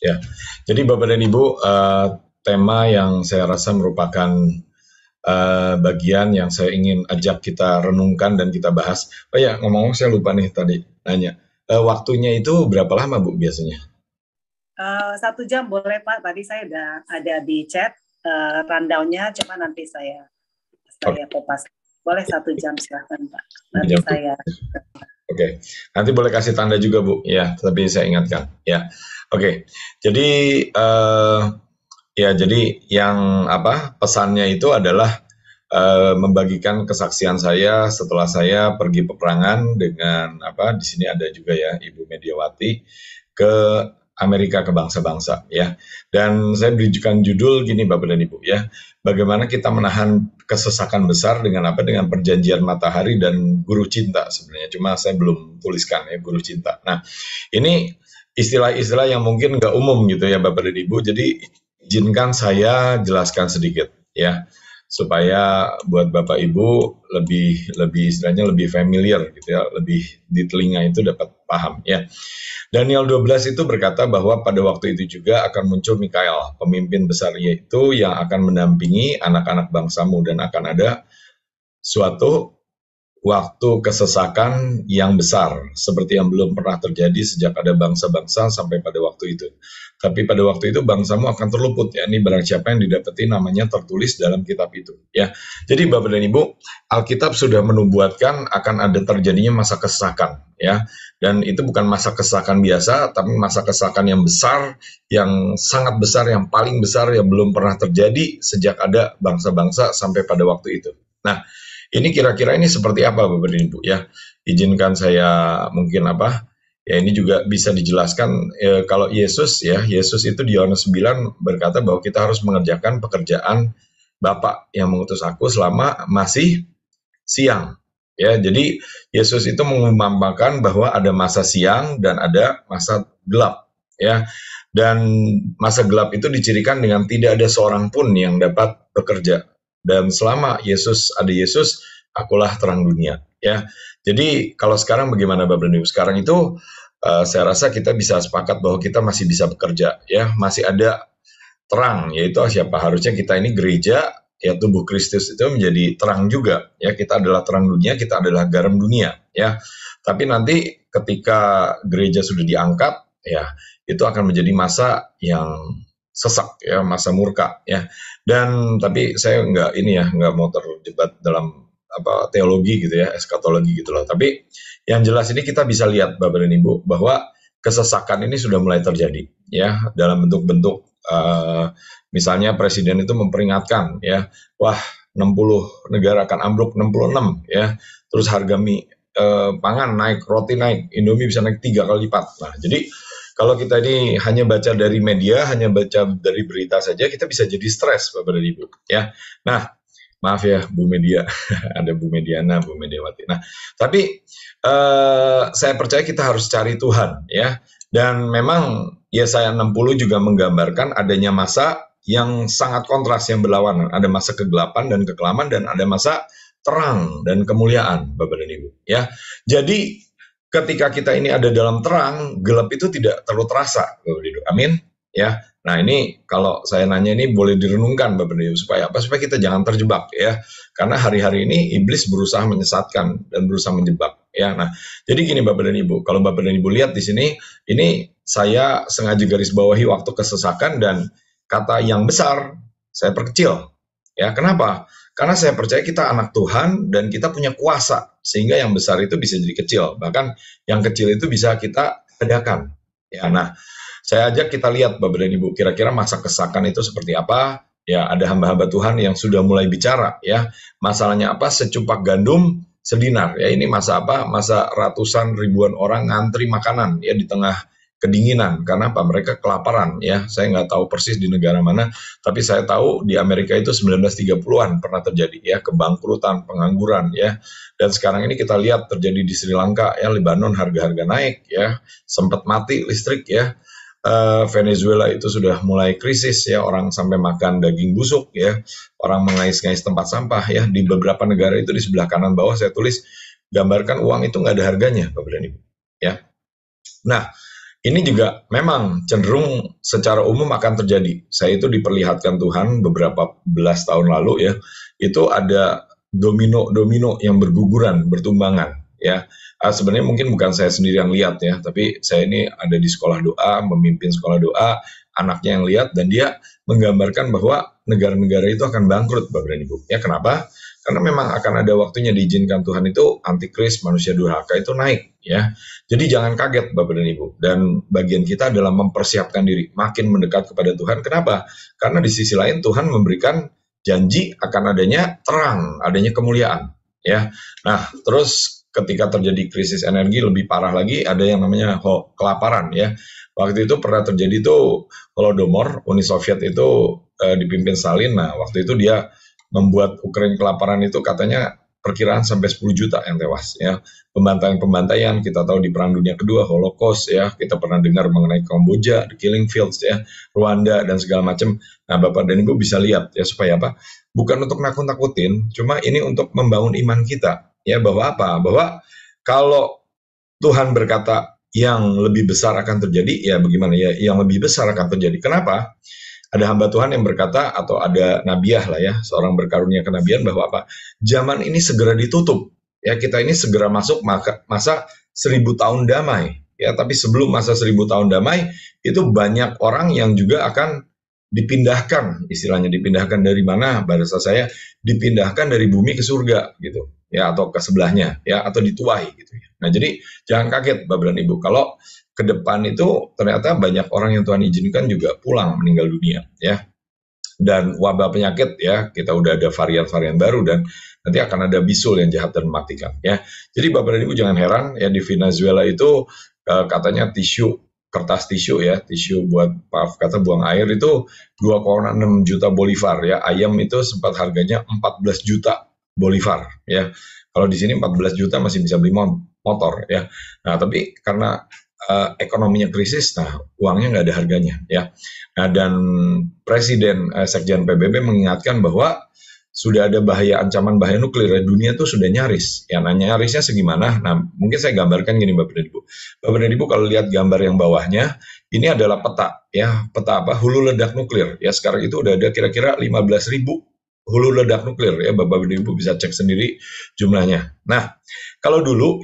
Ya, jadi Bapak dan Ibu, tema yang saya rasa merupakan bagian yang saya ingin ajak kita renungkan dan kita bahas. Oh ya, ngomong-ngomong saya lupa nih tadi nanya. Waktunya itu berapa lama Bu biasanya? 1 jam boleh Pak. Tadi saya udah ada di chat rundown-nya, coba nanti saya Oke, kopas. Boleh 1 jam silahkan Pak. Nanti jam. saya. Oke, nanti boleh kasih tanda juga Bu. Ya, tapi saya ingatkan. Ya, oke. Jadi ya, jadi yang apa pesannya itu adalah membagikan kesaksian saya setelah saya pergi peperangan dengan apa di sini ada juga ya Ibu Mediawati ke Amerika ke bangsa-bangsa ya. Dan saya berikan judul gini Bapak dan Ibu ya. Bagaimana kita menahan kesesakan besar dengan apa dengan perjanjian matahari dan guru cinta sebenarnya. Cuma saya belum tuliskan ya guru cinta. Nah, ini istilah-istilah yang mungkin nggak umum gitu ya Bapak dan Ibu. Jadi izinkan saya jelaskan sedikit ya supaya buat Bapak Ibu lebih lebih istilahnya lebih familiar gitu ya, lebih di telinga itu dapat paham ya. Daniel 12 itu berkata bahwa pada waktu itu juga akan muncul Mikael, pemimpin besar yaitu yang akan mendampingi anak-anak bangsamu dan akan ada suatu waktu kesesakan yang besar, seperti yang belum pernah terjadi sejak ada bangsa-bangsa sampai pada waktu itu. Tapi pada waktu itu bangsamu akan terluput, ya ini barang siapa yang didapati namanya tertulis dalam kitab itu. Ya, jadi Bapak dan Ibu, Alkitab sudah menubuatkan akan ada terjadinya masa kesesakan, ya. Dan itu bukan masa kesesakan biasa, tapi masa kesesakan yang besar, yang sangat besar, yang paling besar yang belum pernah terjadi sejak ada bangsa-bangsa sampai pada waktu itu. Nah, ini kira-kira ini seperti apa Bapak dan Ibu ya? Izinkan saya mungkin apa? Ya ini juga bisa dijelaskan kalau Yesus ya, Yesus itu di Yohanes 9 berkata bahwa kita harus mengerjakan pekerjaan Bapa yang mengutus aku selama masih siang. Ya, jadi Yesus itu mengumpamakan bahwa ada masa siang dan ada masa gelap ya. Dan masa gelap itu dicirikan dengan tidak ada seorang pun yang dapat bekerja. Dan selama Yesus, akulah terang dunia ya. Jadi kalau sekarang bagaimana Bapak Ibu? Sekarang itu saya rasa kita bisa sepakat bahwa kita masih bisa bekerja ya, masih ada terang, yaitu siapa? Harusnya kita ini gereja, ya tubuh Kristus itu menjadi terang juga. Ya, kita adalah terang dunia, kita adalah garam dunia. Ya, tapi nanti ketika gereja sudah diangkat, ya itu akan menjadi masa yang sesak, ya masa murka. Ya, dan tapi saya nggak mau terjebak dalam apa teologi gitu ya, eskatologi gitu loh. Tapi yang jelas ini kita bisa lihat Bapak dan Ibu bahwa kesesakan ini sudah mulai terjadi ya dalam bentuk-bentuk misalnya presiden itu memperingatkan ya, wah 60 negara akan ambruk 66 ya. Terus harga mie pangan naik, roti naik, Indomie bisa naik 3 kali lipat. Nah, jadi kalau kita ini hanya baca dari media, hanya baca dari berita saja, kita bisa jadi stres, Bapak dan Ibu. Ya, nah maaf ya Bu Media, ada Bu Mediana, Bu Mediawati. Nah, tapi saya percaya kita harus cari Tuhan ya. Dan memang Yesaya 60 juga menggambarkan adanya masa yang sangat kontras yang berlawanan. Ada masa kegelapan dan kekelaman dan ada masa terang dan kemuliaan, Bapak dan Ibu. Ya, jadi ketika kita ini ada dalam terang, gelap itu tidak terlalu terasa, Bapak dan Ibu. Amin. Ya, nah ini kalau saya nanya ini boleh direnungkan Bapak dan Ibu supaya apa? Supaya kita jangan terjebak ya. Karena hari-hari ini iblis berusaha menyesatkan dan berusaha menjebak ya. Nah, jadi gini Bapak dan Ibu, kalau Bapak dan Ibu lihat di sini, ini saya sengaja garis bawahi waktu kesesakan dan kata yang besar saya perkecil. Ya, kenapa? Karena saya percaya kita anak Tuhan dan kita punya kuasa sehingga yang besar itu bisa jadi kecil. Bahkan yang kecil itu bisa kita adakan. Ya, nah, saya ajak kita lihat Bapak dan Ibu, kira-kira masa kesesakan itu seperti apa? Ya, ada hamba-hamba Tuhan yang sudah mulai bicara ya. Masalahnya apa? Secupak gandum sedinar. Ya, ini masa apa? Masa ratusan ribuan orang ngantri makanan ya di tengah kedinginan karena apa mereka kelaparan ya saya nggak tahu persis di negara mana tapi saya tahu di Amerika itu 1930-an pernah terjadi ya kebangkrutan pengangguran ya dan sekarang ini kita lihat terjadi di Sri Lanka ya Lebanon harga-harga naik ya sempat mati listrik ya Venezuela itu sudah mulai krisis ya orang sampai makan daging busuk ya orang mengais-ngais tempat sampah ya di beberapa negara itu di sebelah kanan bawah saya tulis gambarkan uang itu nggak ada harganya Bapak dan Ibu ya nah ini juga memang cenderung secara umum akan terjadi. Saya itu diperlihatkan Tuhan beberapa belas tahun lalu ya, itu ada domino-domino yang berguguran, bertumbangan ya. Sebenarnya mungkin bukan saya sendiri yang lihat ya, tapi saya ini ada di sekolah doa, memimpin sekolah doa, anaknya yang lihat dan dia menggambarkan bahwa negara-negara itu akan bangkrut, Bapak dan Ibu. Ya kenapa? Karena memang akan ada waktunya diizinkan Tuhan itu antikris, manusia durhaka itu naik ya. Jadi jangan kaget Bapak dan Ibu. Dan bagian kita adalah mempersiapkan diri, makin mendekat kepada Tuhan. Kenapa? Karena di sisi lain Tuhan memberikan janji akan adanya terang, adanya kemuliaan. Ya, nah terus ketika terjadi krisis energi lebih parah lagi, ada yang namanya kelaparan ya. Waktu itu pernah terjadi tuh Holodomor, Uni Soviet itu dipimpin Stalin. Nah waktu itu dia membuat Ukraina kelaparan itu katanya perkiraan sampai 10 juta yang tewas ya. Pembantaian-pembantaian kita tahu di Perang Dunia Kedua, Holocaust ya, kita pernah dengar mengenai Kamboja, the killing fields ya, Rwanda dan segala macam. Nah, Bapak dan Ibu bisa lihat ya supaya apa? Bukan untuk nakut-nakutin, cuma ini untuk membangun iman kita ya bahwa apa? Bahwa kalau Tuhan berkata yang lebih besar akan terjadi, ya bagaimana ya? Yang lebih besar akan terjadi. Kenapa? Ada hamba Tuhan yang berkata atau ada nabiah lah ya, seorang berkarunia kenabian bahwa apa? Zaman ini segera ditutup. Ya, kita ini segera masuk masa 1000 tahun damai. Ya, tapi sebelum masa 1000 tahun damai itu banyak orang yang juga akan dipindahkan, istilahnya dipindahkan dari mana? Bahasa saya dipindahkan dari bumi ke surga gitu. Ya, atau ke sebelahnya ya, atau dituai gitu ya. Nah, jadi jangan kaget Bapak dan Ibu kalau ke depan itu ternyata banyak orang yang Tuhan izinkan juga pulang meninggal dunia ya. Dan wabah penyakit ya, kita udah ada varian-varian baru dan nanti akan ada bisul yang jahat dan mematikan ya. Jadi Bapak dan Ibu jangan heran ya, di Venezuela itu katanya kertas tisu ya, tisu buat maaf kata buang air itu 2,6 juta bolivar ya. Ayam itu sempat harganya 14 juta bolivar ya. Kalau di sini 14 juta masih bisa beli motor ya. Nah, tapi karena ekonominya krisis, nah uangnya nggak ada harganya ya. Nah, dan Presiden Sekjen PBB mengingatkan bahwa sudah ada ancaman bahaya nuklir, dunia tuh sudah nyaris. Ya, nah nyarisnya segimana? Nah, mungkin saya gambarkan gini Bapak dan Ibu. Bapak dan Ibu kalau lihat gambar yang bawahnya, ini adalah peta ya, peta apa? Hulu ledak nuklir. Ya, sekarang itu udah ada kira-kira 15.000 hulu ledak nuklir ya, Bapak dan Ibu bisa cek sendiri jumlahnya. Nah, kalau dulu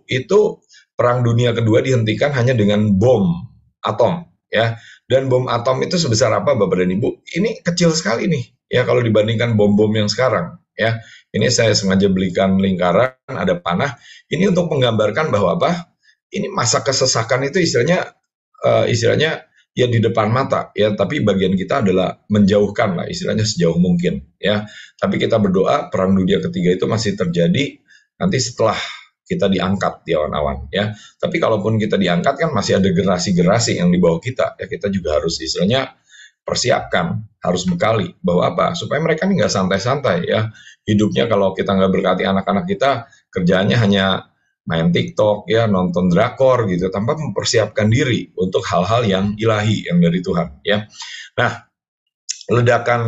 itu Perang Dunia Kedua dihentikan hanya dengan bom atom ya. Dan bom atom itu sebesar apa Bapak dan Ibu? Ini kecil sekali nih ya kalau dibandingkan bom-bom yang sekarang ya. Ini saya sengaja belikan lingkaran, ada panah. Ini untuk menggambarkan bahwa apa? Ini masa kesesakan itu istilahnya ya di depan mata ya, tapi bagian kita adalah menjauhkan lah istilahnya sejauh mungkin ya. Tapi kita berdoa Perang Dunia Ketiga itu masih terjadi nanti setelah kita diangkat di awan-awan ya. Tapi kalaupun kita diangkat kan masih ada generasi-generasi yang di bawah kita ya, kita juga harus istilahnya persiapkan, harus bekali bahwa apa? Supaya mereka ini nggak santai-santai ya. Hidupnya kalau kita nggak berkati anak-anak kita, kerjaannya hanya main TikTok ya, nonton drakor gitu tanpa mempersiapkan diri untuk hal-hal yang ilahi yang dari Tuhan ya. Nah, ledakan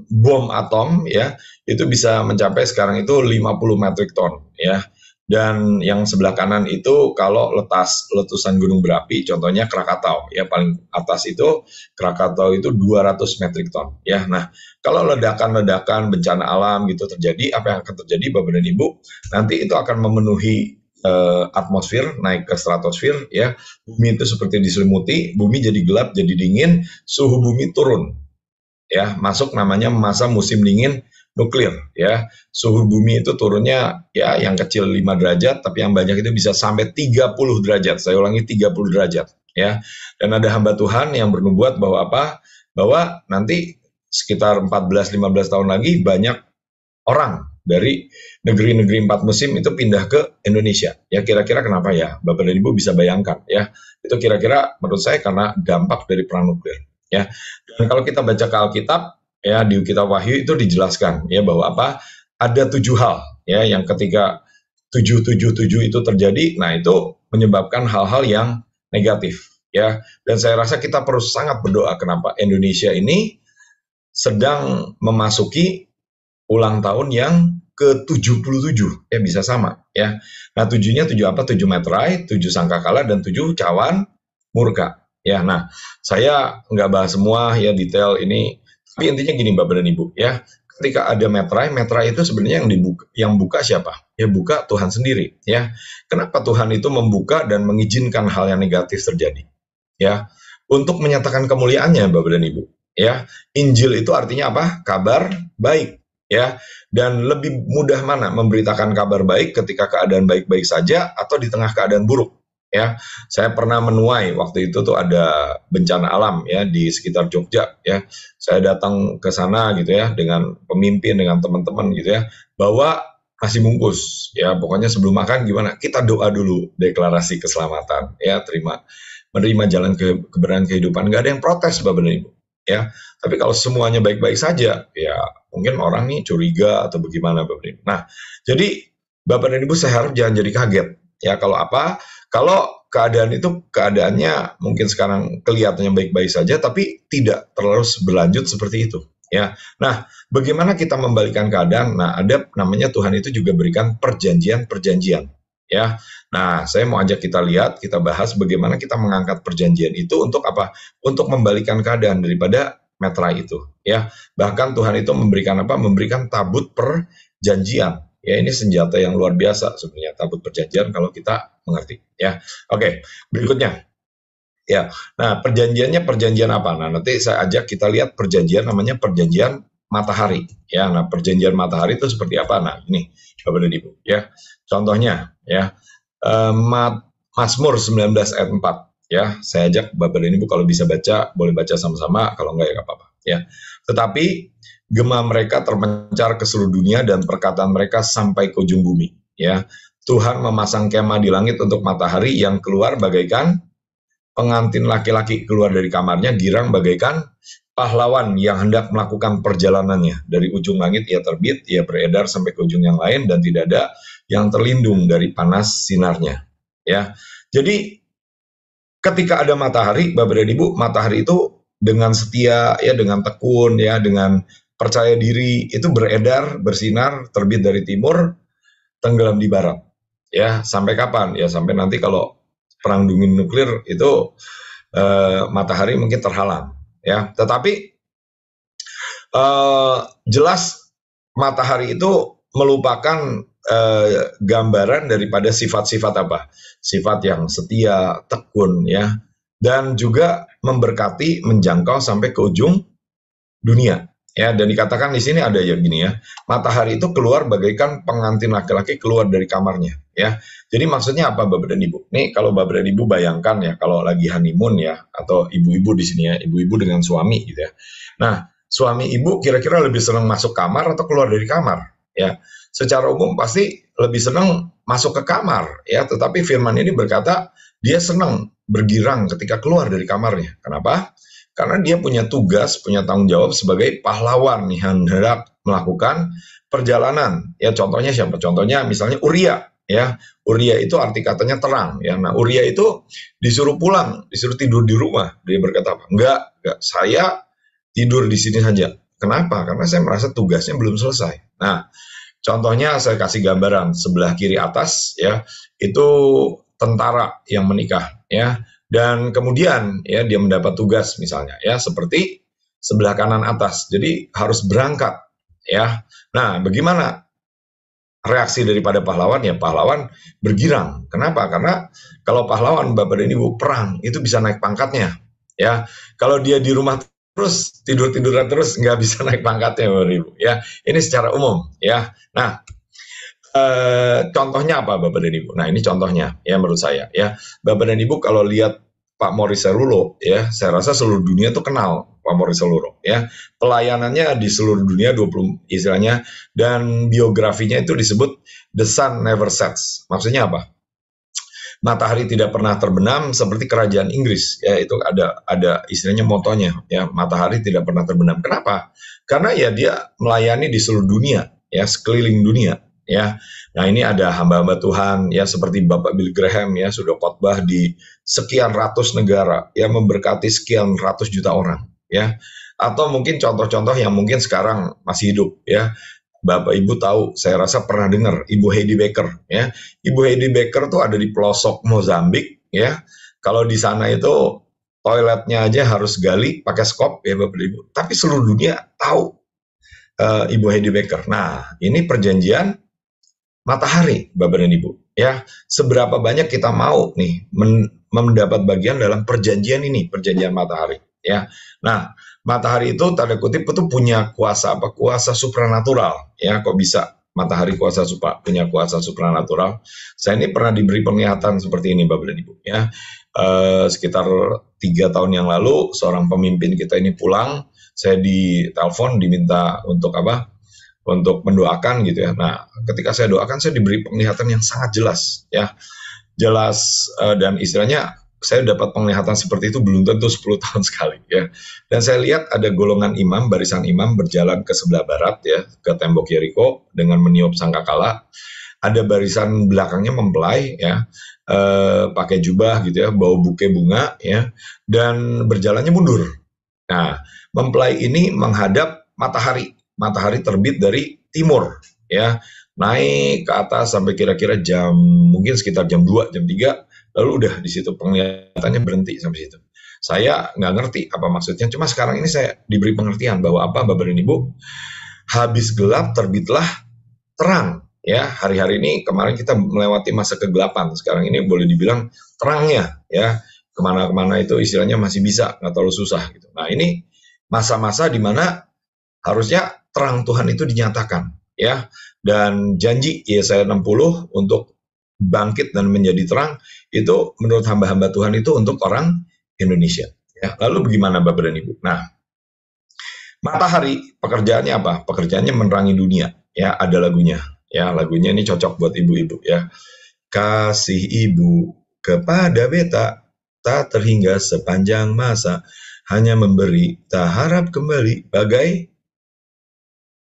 bom atom ya itu bisa mencapai sekarang itu 50 metric ton ya. Dan yang sebelah kanan itu kalau letusan gunung berapi, contohnya Krakatau ya, paling atas itu Krakatau itu 200 metric ton ya. Nah, kalau ledakan-ledakan bencana alam gitu terjadi, apa yang akan terjadi Bapak dan Ibu? Nanti itu akan memenuhi atmosfer, naik ke stratosfer ya. Bumi itu seperti diselimuti, bumi jadi gelap, jadi dingin, suhu bumi turun ya, masuk namanya masa musim dingin nuklir ya. Suhu bumi itu turunnya ya yang kecil 5 derajat tapi yang banyak itu bisa sampai 30 derajat. Saya ulangi 30 derajat ya. Dan ada hamba Tuhan yang bernubuat bahwa apa? Bahwa nanti sekitar 14-15 tahun lagi banyak orang dari negeri-negeri 4 musim itu pindah ke Indonesia. Ya kira-kira kenapa ya? Bapak dan Ibu bisa bayangkan ya. Itu kira-kira menurut saya karena dampak dari perang nuklir ya. Dan kalau kita baca ke Alkitab ya, di kitab Wahyu itu dijelaskan ya bahwa apa? Ada 7 hal ya yang ketika 777 itu terjadi, nah itu menyebabkan hal-hal yang negatif ya. Dan saya rasa kita perlu sangat berdoa kenapa Indonesia ini sedang memasuki ulang tahun yang ke 77, ya bisa sama ya. Nah, 7-nya 7 apa? 7 meterai, 7 sangkakala, dan 7 cawan murka. Ya, nah, saya nggak bahas semua ya detail ini, tapi intinya gini Bapak dan Ibu ya. Ketika ada meterai, meterai itu sebenarnya yang buka siapa? Ya buka Tuhan sendiri ya. Kenapa Tuhan itu membuka dan mengizinkan hal yang negatif terjadi? Ya, untuk menyatakan kemuliaannya Bapak dan Ibu. Ya, Injil itu artinya apa? Kabar baik. Ya, dan lebih mudah mana memberitakan kabar baik ketika keadaan baik-baik saja atau di tengah keadaan buruk? Ya, saya pernah menuai waktu itu tuh ada bencana alam ya di sekitar Jogja ya. Saya datang ke sana gitu ya dengan pemimpin, dengan teman-teman gitu ya, bawa nasi bungkus ya. Pokoknya sebelum makan gimana? Kita doa dulu, deklarasi keselamatan ya, menerima jalan kebenaran kehidupan. Nggak ada yang protes Bapak dan Ibu ya. Tapi kalau semuanya baik-baik saja ya mungkin orang nih curiga atau bagaimana Bapak dan Ibu. Nah, jadi Bapak dan Ibu saya harap jangan jadi kaget ya. Kalau apa? Kalau keadaan itu keadaannya mungkin sekarang kelihatannya baik-baik saja, tapi tidak terus berlanjut seperti itu. Ya, nah, bagaimana kita membalikan keadaan? Nah, ada namanya Tuhan itu juga berikan perjanjian-perjanjian. Ya, nah, saya mau ajak kita lihat, kita bahas bagaimana kita mengangkat perjanjian itu untuk apa? Untuk membalikan keadaan daripada meterai itu. Ya, bahkan Tuhan itu memberikan apa? Memberikan tabut perjanjian. Ya, ini senjata yang luar biasa sebenarnya, tabut perjanjian kalau kita mengerti ya. Oke, berikutnya ya. Nah, perjanjiannya perjanjian apa? Nah, nanti saya ajak kita lihat perjanjian namanya perjanjian matahari ya. Nah, perjanjian matahari itu seperti apa? Nah, ini Bapak dan Ibu ya. Contohnya ya, Mazmur 19 ayat 4 ya. Saya ajak Bapak dan Ibu kalau bisa baca, boleh baca sama-sama, kalau enggak ya enggak apa-apa ya. Tetapi gema mereka terpencar ke seluruh dunia dan perkataan mereka sampai ke ujung bumi ya. Tuhan memasang kemah di langit untuk matahari yang keluar bagaikan pengantin laki-laki keluar dari kamarnya, girang bagaikan pahlawan yang hendak melakukan perjalanannya. Dari ujung langit ia terbit, ia beredar sampai ke ujung yang lain, dan tidak ada yang terlindung dari panas sinarnya ya. Jadi ketika ada matahari Bapak dan Ibu, matahari itu dengan setia ya, dengan tekun ya, dengan percaya diri itu beredar, bersinar, terbit dari timur, tenggelam di barat. Ya, sampai kapan? Ya, sampai nanti kalau perang dunia nuklir itu matahari mungkin terhalang. Ya, tetapi jelas matahari itu melupakan gambaran daripada sifat-sifat apa? Sifat yang setia, tekun, ya, dan juga memberkati, menjangkau sampai ke ujung dunia. Ya, dan dikatakan di sini ada ya gini ya, matahari itu keluar bagaikan pengantin laki-laki keluar dari kamarnya ya. Jadi maksudnya apa Bapak dan Ibu? Nih kalau Bapak dan Ibu bayangkan ya, kalau lagi honeymoon ya, atau ibu-ibu di sini ya, ibu-ibu dengan suami gitu ya. Nah, suami ibu kira-kira lebih senang masuk kamar atau keluar dari kamar ya? Secara umum pasti lebih senang masuk ke kamar ya, tetapi firman ini berkata dia senang bergirang ketika keluar dari kamarnya. Kenapa? Karena dia punya tugas, punya tanggung jawab sebagai pahlawan yang hendak melakukan perjalanan. Ya contohnya siapa? Contohnya misalnya Uria. Ya, Uria itu arti katanya terang. Ya, nah Uria itu disuruh pulang, disuruh tidur di rumah. Dia berkata apa? Enggak, saya tidur di sini saja. Kenapa? Karena saya merasa tugasnya belum selesai. Nah, contohnya saya kasih gambaran sebelah kiri atas ya, itu tentara yang menikah ya. Dan kemudian ya dia mendapat tugas misalnya ya seperti sebelah kanan atas. Jadi harus berangkat ya. Nah, bagaimana reaksi daripada pahlawan? Ya pahlawan bergirang. Kenapa? Karena kalau pahlawan Bapak dan Ibu perang itu bisa naik pangkatnya ya. Kalau dia di rumah terus tidur-tiduran terus nggak bisa naik pangkatnya Bapak dan Ibu ya. Ini secara umum ya. Nah, contohnya apa Bapak dan Ibu? Nah ini contohnya ya menurut saya ya. Bapak dan Ibu kalau lihat Pak Morris Cerullo ya, saya rasa seluruh dunia tuh kenal Pak Morris Cerullo ya. Pelayanannya di seluruh dunia 20 istilahnya, dan biografinya itu disebut The Sun Never Sets. Maksudnya apa? Matahari tidak pernah terbenam seperti kerajaan Inggris ya, itu ada istilahnya motonya ya, matahari tidak pernah terbenam. Kenapa? Karena ya dia melayani di seluruh dunia ya, sekeliling dunia ya. Nah ini ada hamba-hamba Tuhan ya seperti Bapak Bill Graham ya, sudah khotbah di sekian ratus negara ya, memberkati sekian ratus juta orang ya. Atau mungkin contoh-contoh yang mungkin sekarang masih hidup ya, Bapak Ibu tahu, saya rasa pernah dengar Ibu Heidi Baker ya. Ibu Heidi Baker tuh ada di pelosok Mozambik ya. Kalau di sana itu toiletnya aja harus gali pakai skop ya Bapak Ibu. Tapi seluruh dunia tahu Ibu Heidi Baker. Nah, ini perjanjian matahari Bapak dan Ibu ya. Seberapa banyak kita mau nih mendapat bagian dalam perjanjian ini, perjanjian matahari ya. Nah, matahari itu tanda kutip itu punya kuasa apa? Kuasa supranatural ya. Kok bisa matahari punya kuasa supranatural? Saya ini pernah diberi penglihatan seperti ini Bapak dan Ibu ya. Sekitar 3 tahun yang lalu seorang pemimpin kita ini pulang, saya ditelepon diminta untuk apa? Untuk mendoakan gitu ya. Nah, ketika saya doakan saya diberi penglihatan yang sangat jelas ya. Jelas dan istilahnya saya dapat penglihatan seperti itu belum tentu 10 tahun sekali ya. Dan saya lihat ada golongan imam, barisan imam berjalan ke sebelah barat ya, ke tembok Yeriko dengan meniup sangkakala. Ada barisan belakangnya mempelai ya, pakai jubah gitu ya, bawa buke bunga ya, dan berjalannya mundur. Nah, mempelai ini menghadap matahari. Matahari terbit dari timur ya, naik ke atas sampai kira-kira mungkin sekitar jam 2, jam 3, lalu udah di situ penglihatannya berhenti sampai situ. Saya nggak ngerti apa maksudnya, cuma sekarang ini saya diberi pengertian bahwa apa Bapak dan Ibu, habis gelap terbitlah terang ya. Hari-hari ini kemarin kita melewati masa kegelapan, sekarang ini boleh dibilang terangnya ya, kemana-kemana itu istilahnya masih bisa, nggak terlalu susah gitu. Nah, ini masa-masa di mana harusnya terang Tuhan itu dinyatakan ya, dan janji Yesaya 60 untuk bangkit dan menjadi terang itu menurut hamba-hamba Tuhan itu untuk orang Indonesia ya. Lalu bagaimana Bapak dan Ibu? Nah, matahari pekerjaannya apa? Pekerjaannya menerangi dunia ya, ada lagunya ya, lagunya ini cocok buat ibu-ibu ya. Kasih ibu kepada beta tak terhingga sepanjang masa, hanya memberi tak harap kembali bagai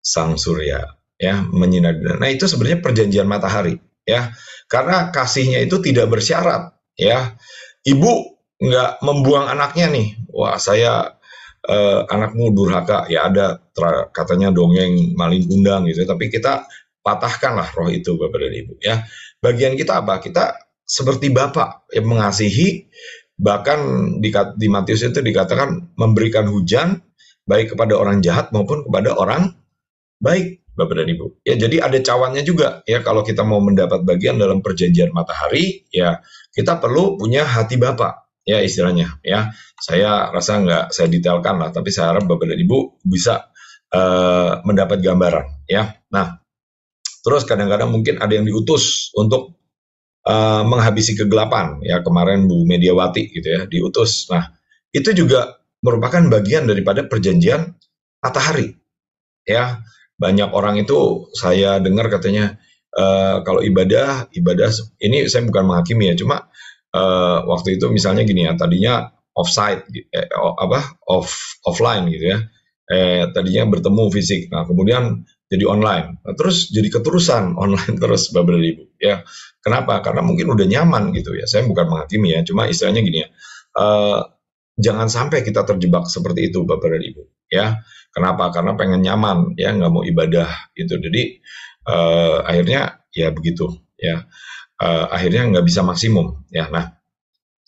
sang surya ya, menyinari. Nah, itu sebenarnya perjanjian matahari ya, karena kasihnya itu tidak bersyarat ya. Ibu nggak membuang anaknya nih, wah saya anakmu durhaka ya, ada katanya dongeng maling kundang gitu, tapi kita patahkanlah roh itu Bapak dan Ibu ya. Bagian kita apa? Kita seperti Bapak yang mengasihi, bahkan di Matius itu dikatakan memberikan hujan baik kepada orang jahat maupun kepada orang baik Bapak dan Ibu ya. Jadi ada cawannya juga ya, kalau kita mau mendapat bagian dalam perjanjian matahari ya, kita perlu punya hati Bapak ya istilahnya ya. Saya rasa nggak saya detailkan lah, tapi saya harap Bapak dan Ibu bisa mendapat gambaran ya. Nah, terus kadang-kadang mungkin ada yang diutus untuk menghabisi kegelapan ya, kemarin Bu Mediawati gitu ya diutus. Nah, itu juga merupakan bagian daripada perjanjian matahari ya. Banyak orang itu saya dengar katanya kalau ibadah ini, saya bukan menghakimi ya, cuma waktu itu misalnya gini ya, tadinya offsite offline gitu ya, tadinya bertemu fisik, nah kemudian jadi online, nah, terus jadi keterusan online terus Bapak dan Ibu ya. Kenapa? Karena mungkin udah nyaman gitu ya. Saya bukan menghakimi ya, cuma istilahnya gini ya, jangan sampai kita terjebak seperti itu Bapak dan Ibu ya. Kenapa? Karena pengen nyaman ya, nggak mau ibadah gitu. Jadi akhirnya ya begitu ya, akhirnya nggak bisa maksimum ya. Nah,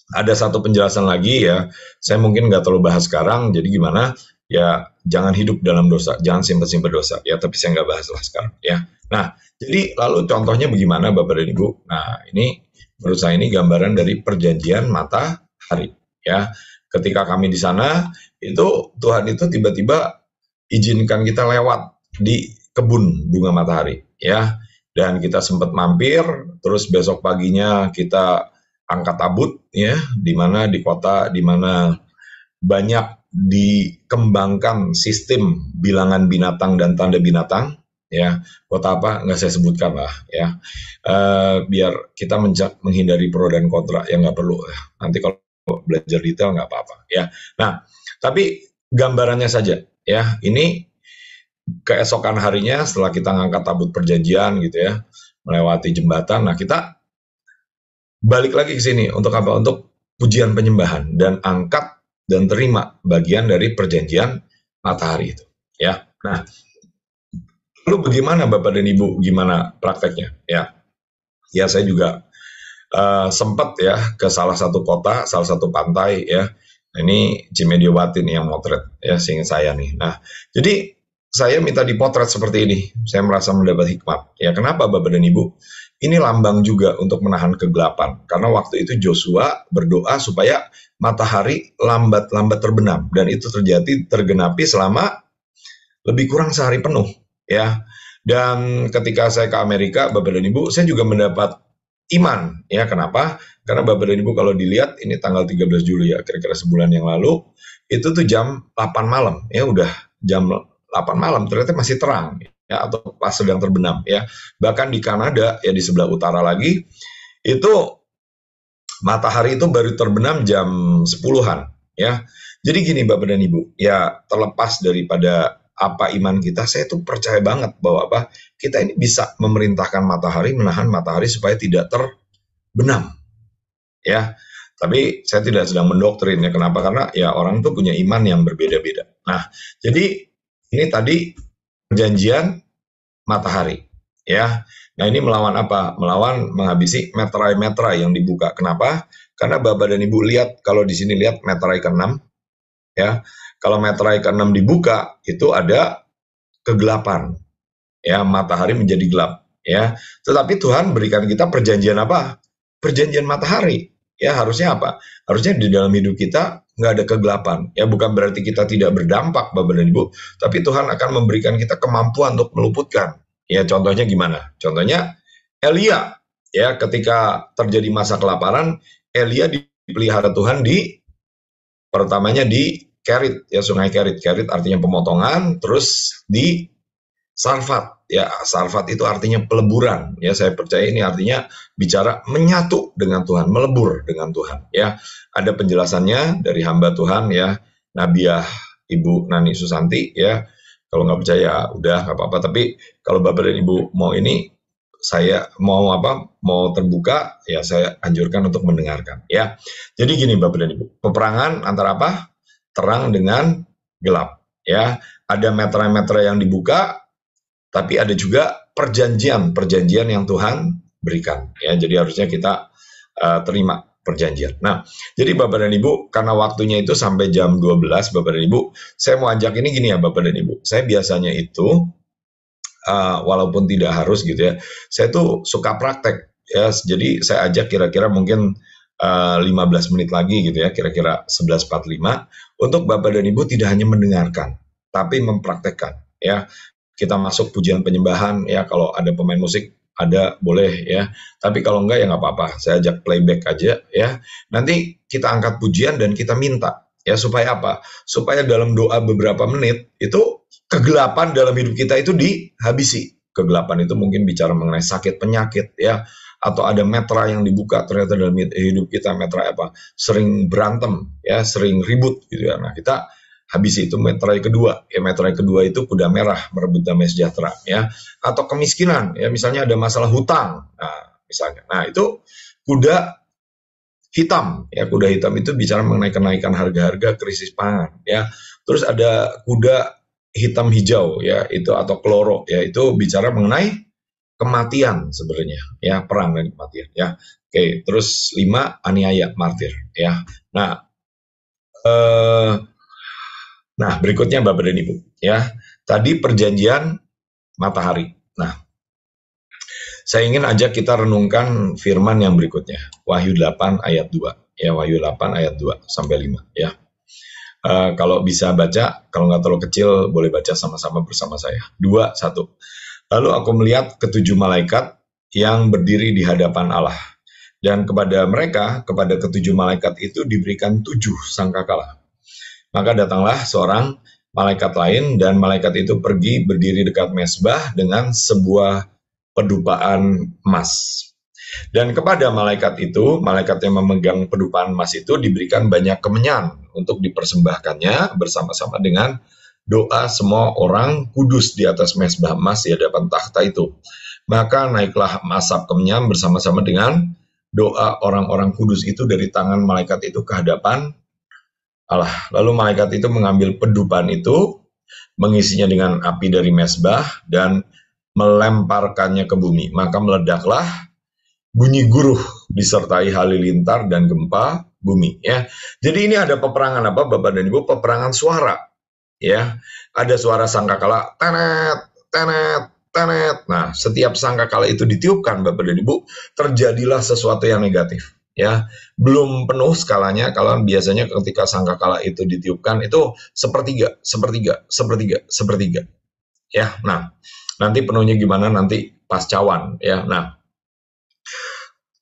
ada satu penjelasan lagi ya, saya mungkin nggak terlalu bahas sekarang. Jadi gimana ya, jangan hidup dalam dosa, jangan simpen dosa ya, tapi saya nggak bahas lah sekarang ya. Nah, jadi lalu contohnya bagaimana Bapak dan Ibu? Nah, ini menurut saya ini gambaran dari perjanjian matahari ya. Ketika kami di sana itu, Tuhan itu tiba-tiba izinkan kita lewat di kebun bunga matahari ya, dan kita sempat mampir. Terus besok paginya kita angkat tabut ya, di mana di kota di mana banyak dikembangkan sistem bilangan binatang dan tanda binatang ya. Kota apa nggak saya sebutkan lah ya, biar kita menghindari pro dan kontra yang nggak perlu ya. Nanti kalau belajar detail nggak apa-apa ya. Nah, tapi gambarannya saja ya, ini keesokan harinya setelah kita ngangkat tabut perjanjian gitu ya, melewati jembatan, nah kita balik lagi ke sini untuk apa? Untuk pujian penyembahan dan angkat dan terima bagian dari perjanjian matahari itu ya. Nah, Lalu bagaimana Bapak dan Ibu, gimana prakteknya? Ya saya juga sempat ya ke salah satu kota, salah satu pantai ya. Nah, ini Cimediowati nih yang motret ya, seingat saya nih. Nah, jadi saya minta dipotret seperti ini. Saya merasa mendapat hikmat. Ya, kenapa Bapak dan Ibu? Ini lambang juga untuk menahan kegelapan. Karena waktu itu Joshua berdoa supaya matahari lambat-lambat terbenam, dan itu tergenapi selama lebih kurang sehari penuh ya. Dan ketika saya ke Amerika, Bapak dan Ibu, saya juga mendapat iman ya. Kenapa? Karena Bapak dan Ibu kalau dilihat ini tanggal 13 Juli ya, kira-kira sebulan yang lalu, itu tuh jam 8 malam ya, udah jam 8 malam ternyata masih terang ya, atau pas sedang terbenam ya. Bahkan di Kanada ya, di sebelah utara lagi, itu matahari itu baru terbenam jam 10-an ya. Jadi gini Bapak dan Ibu, ya terlepas daripada apa iman kita, saya tuh percaya banget bahwa kita ini bisa memerintahkan matahari, menahan matahari supaya tidak terbenam ya. Tapi saya tidak sedang mendoktrin ya. Kenapa? Karena ya orang tuh punya iman yang berbeda-beda. Nah, jadi ini tadi perjanjian matahari ya. Nah, ini melawan apa? Melawan menghabisi meterai-meterai yang dibuka. Kenapa? Karena Bapak dan Ibu lihat, kalau di sini lihat meterai ke-6 ya. Kalau meterai ke-6 dibuka, itu ada kegelapan ya, matahari menjadi gelap ya. Tetapi Tuhan berikan kita perjanjian apa? Perjanjian matahari ya. Harusnya apa? Harusnya di dalam hidup kita nggak ada kegelapan ya. Bukan berarti kita tidak berdampak Bapak dan Ibu, tapi Tuhan akan memberikan kita kemampuan untuk meluputkan ya. Contohnya gimana? Contohnya Elia ya, ketika terjadi masa kelaparan, Elia dipelihara Tuhan pertamanya di Kerit ya, sungai Kerit. Kerit artinya pemotongan, terus di Sarfat ya. Sarfat itu artinya peleburan ya. Saya percaya ini artinya bicara menyatu dengan Tuhan, melebur dengan Tuhan ya. Ada penjelasannya dari hamba Tuhan ya, Nabiah Ibu Nani Susanti ya. Kalau nggak percaya udah nggak apa-apa, tapi kalau Bapak dan Ibu mau ini, saya mau mau terbuka ya, saya anjurkan untuk mendengarkan ya. Jadi gini Bapak dan Ibu, peperangan antara apa? Terang dengan gelap ya. Ada meterai-meterai yang dibuka, tapi ada juga perjanjian yang Tuhan berikan ya. Jadi harusnya kita terima perjanjian. Nah, jadi Bapak dan Ibu, karena waktunya itu sampai jam 12, Bapak dan Ibu, saya mau ajak ini gini ya Bapak dan Ibu. Saya biasanya itu walaupun tidak harus gitu ya, saya tuh suka praktek ya. Jadi saya ajak kira-kira mungkin 15 menit lagi gitu ya, kira-kira 11.45, untuk Bapak dan Ibu tidak hanya mendengarkan, tapi mempraktekkan ya. Kita masuk pujian penyembahan ya, kalau ada pemain musik ada boleh ya, tapi kalau enggak ya nggak apa-apa, saya ajak playback aja ya. Nanti kita angkat pujian dan kita minta ya, supaya apa? Supaya dalam doa beberapa menit itu kegelapan dalam hidup kita itu dihabisi. Kegelapan itu mungkin bicara mengenai sakit penyakit ya, atau ada meterai yang dibuka ternyata dalam hidup kita. Meterai apa? Sering berantem ya, sering ribut gitu ya. Nah, kita habisi itu meterai kedua ya. Meterai kedua itu kuda merah, merebut damai sejahtera ya. Atau kemiskinan ya, misalnya ada masalah hutang, nah misalnya, nah itu kuda hitam ya. Kuda hitam itu bicara mengenai kenaikan harga-harga, krisis pangan ya. Terus ada kuda hitam hijau ya, itu atau kloro ya, itu bicara mengenai kematian sebenarnya ya, perang dan kematian ya. Oke, terus 5 aniaya, martir ya. Nah, berikutnya Bapak dan Ibu ya, tadi perjanjian matahari. Nah, saya ingin ajak kita renungkan firman yang berikutnya, Wahyu 8 ayat 2 ya. Wahyu 8 ayat 2 sampai 5 ya. Kalau bisa baca, kalau nggak terlalu kecil boleh baca sama-sama bersama saya. 2, 1. Lalu aku melihat ketujuh malaikat yang berdiri di hadapan Allah, dan kepada mereka, kepada ketujuh malaikat itu diberikan 7 sangkakala. Maka datanglah seorang malaikat lain, dan malaikat itu pergi berdiri dekat mezbah dengan sebuah pedupaan emas. Dan kepada malaikat itu, malaikat yang memegang pedupaan emas itu, diberikan banyak kemenyan untuk dipersembahkannya bersama-sama dengan doa semua orang kudus di atas mezbah emas di hadapan takhta itu. Maka naiklah asap kemenyan bersama-sama dengan doa orang-orang kudus itu dari tangan malaikat itu ke hadapan Allah. Lalu malaikat itu mengambil pedupaan itu, mengisinya dengan api dari mezbah, dan melemparkannya ke bumi, maka meledaklah bunyi guruh disertai halilintar dan gempa bumi, ya. Jadi ini ada peperangan apa, Bapak dan Ibu? Peperangan suara, ya. Ada suara sangkakala, tenet, tenet, tenet. Nah, setiap sangkakala itu ditiupkan, Bapak dan Ibu, terjadilah sesuatu yang negatif, ya. Belum penuh skalanya, kalau biasanya ketika sangkakala itu ditiupkan itu sepertiga, sepertiga, sepertiga, sepertiga, ya. Nah, nanti penuhnya gimana nanti pas cawan, ya. Nah,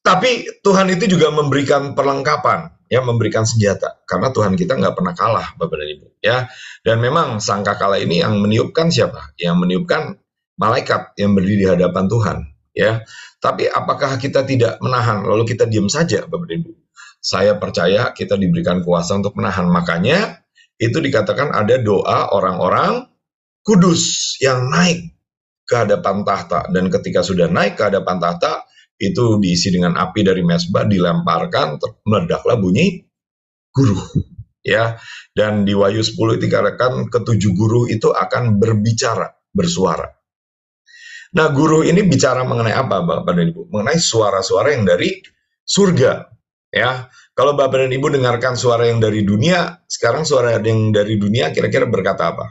tapi Tuhan itu juga memberikan perlengkapan, ya, memberikan senjata. Karena Tuhan kita nggak pernah kalah, Bapak dan Ibu, ya. Dan memang sangkakala ini yang meniupkan siapa? Yang meniupkan malaikat yang berdiri di hadapan Tuhan, ya. Tapi apakah kita tidak menahan, lalu kita diam saja, Bapak dan Ibu? Saya percaya kita diberikan kuasa untuk menahan. Makanya itu dikatakan ada doa orang-orang kudus yang naik ke hadapan tahta. Dan ketika sudah naik ke hadapan tahta, itu diisi dengan api dari mezbah, dilemparkan, meledaklah bunyi guruh, ya. Dan di Wahyu 10 dikatakan ketujuh guruh itu akan berbicara, bersuara. Nah, guruh ini bicara mengenai apa, Bapak dan Ibu? Mengenai suara-suara yang dari surga, ya. Kalau Bapak dan Ibu dengarkan suara yang dari dunia, sekarang suara yang dari dunia kira-kira berkata apa?